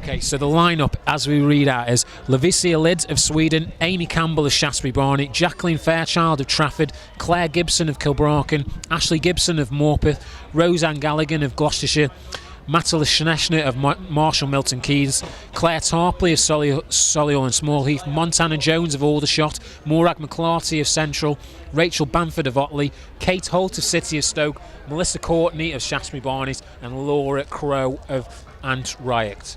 Okay, so the lineup, as we read out, is Lovisa Lid of Sweden, Amy Campbell of Shaftesbury Barnet, Jacqueline Fairchild of Trafford, Claire Gibson of Kilbracken, Ashley Gibson of Morpeth, Roseanne Galligan of Gloucestershire, Matala Shneshner of Marshall Milton Keynes, Claire Tarpley of Solihull and Smallheath, Montana Jones of Aldershot, Morag McClarty of Central, Rachel Bamford of Otley, Kate Holt of City of Stoke, Melissa Courtney of Shaftesbury Barnet, and Laura Crowe of Ant Riot.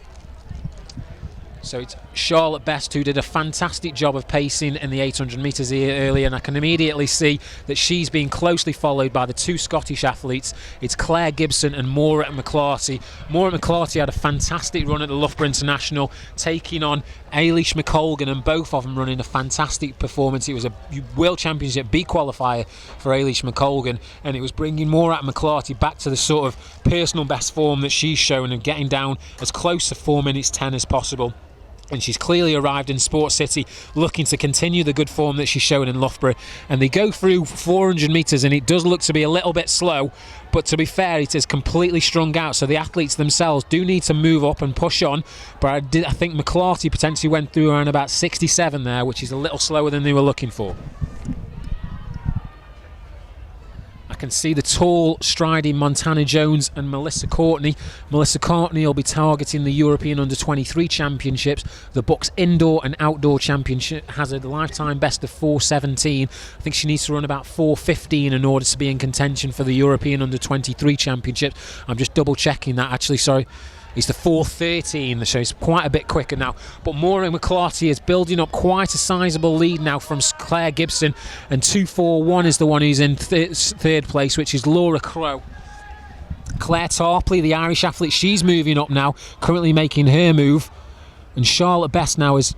So it's Charlotte Best, who did a fantastic job of pacing in the 800 metres earlier, and I can immediately see that she's being closely followed by the two Scottish athletes. It's Claire Gibson and Maura McClarty. Maura McClarty had a fantastic run at the Loughborough International, taking on Ailish McColgan, and both of them running a fantastic performance. It was a World Championship B qualifier for Ailish McColgan, and it was bringing Maura McClarty back to the sort of personal best form that she's shown and getting down as close to 4 minutes 10 as possible. And she's clearly arrived in Sports City looking to continue the good form that she's shown in Loughborough. And they go through 400 metres and it does look to be a little bit slow, but to be fair, it is completely strung out, so the athletes themselves do need to move up and push on. But I think McClarty potentially went through around about 67 there, which is a little slower than they were looking for. I can see the tall, striding Montana Jones and Melissa Courtney. Melissa Courtney will be targeting the European Under-23 Championships. The Bucks Indoor and Outdoor Championship has a lifetime best of 4:17. I think she needs to run about 4:15 in order to be in contention for the European Under-23 Championships. I'm just double checking that, actually, sorry. It's the 4:13, so it's quite a bit quicker now. But Maura McClarty is building up quite a sizable lead now from Claire Gibson, and 2:41 is the one who's in third place, which is Laura Crowe. Claire Tarpley, the Irish athlete, she's moving up now, currently making her move. And Charlotte Best now has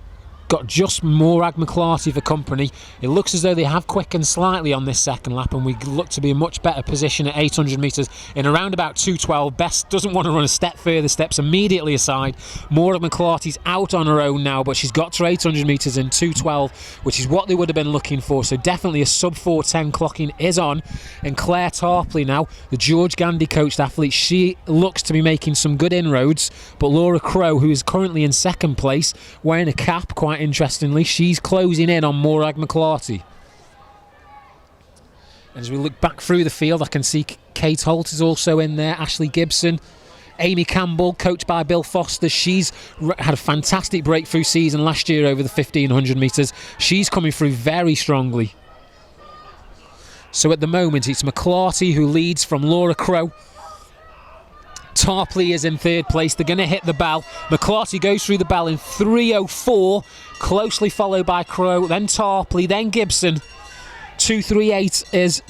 got just Morag McClarty for company. It looks as though they have quickened slightly on this second lap, and we look to be in a much better position at 800 metres in around about 2:12. Best doesn't want to run a step further, steps immediately aside. Morag McClarty's out on her own now, but she's got to 800 metres in 2:12, which is what they would have been looking for. So definitely a sub 4:10 clocking is on. And Claire Tarpley now, the George Gandy coached athlete, she looks to be making some good inroads. But Laura Crowe, who is currently in second place, wearing a cap, quite interestingly, she's closing in on Morag McClarty. As we look back through the field, I can see Kate Holt is also in there, Ashley Gibson, Amy Campbell, coached by Bill Foster. She's had a fantastic breakthrough season last year over the 1500 metres. She's coming through very strongly. So at the moment, it's McClarty who leads from Laura Crowe. Tarpley is in third place. They're going to hit the bell. McClarty goes through the bell in 3:04, closely followed by Crowe, then Tarpley, then Gibson. 2:38 is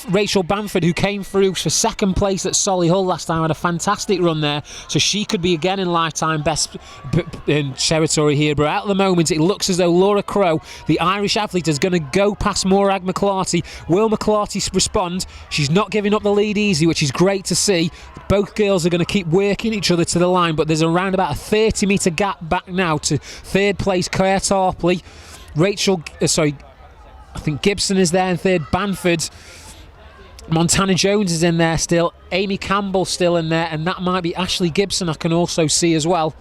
Rachel Bamford, who came through for second place at Solihull last time, had a fantastic run there, so she could be again in lifetime best in territory here. But at the moment, it looks as though Laura Crowe, the Irish athlete, is going to go past Morag McClarty. Will McClarty respond? She's not giving up the lead easy, which is great to see. Both girls are going to keep working each other to the line, but there's around about a 30-metre gap back now to third place Claire Tarpley. I think Gibson is there in third, Bamford. Montana Jones is in there still, Amy Campbell still in there, and that might be Ashley Gibson I can also see as well.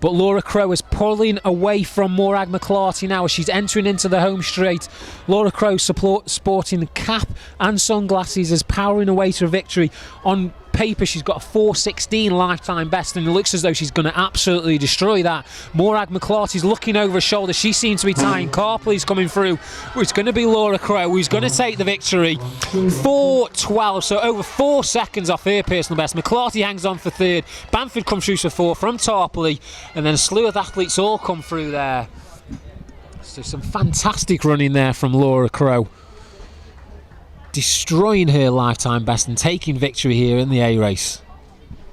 But Laura Crowe is pulling away from Morag McClarty now as she's entering into the home straight. Laura Crowe sporting the cap and sunglasses is powering away to a victory. On paper, she's got a 4:16 lifetime best, and it looks as though she's going to absolutely destroy that. Morag McClarty's looking over her shoulder. She seems to be tying. Carpley's coming through. It's going to be Laura Crowe who's going to take the victory. 4:12, so over 4 seconds off her personal best. McClarty hangs on for third. Bamford comes through for fourth from Tarpley, and then a slew of athletes all come through there. So some fantastic running there from Laura Crowe, destroying her lifetime best and taking victory here in the A race.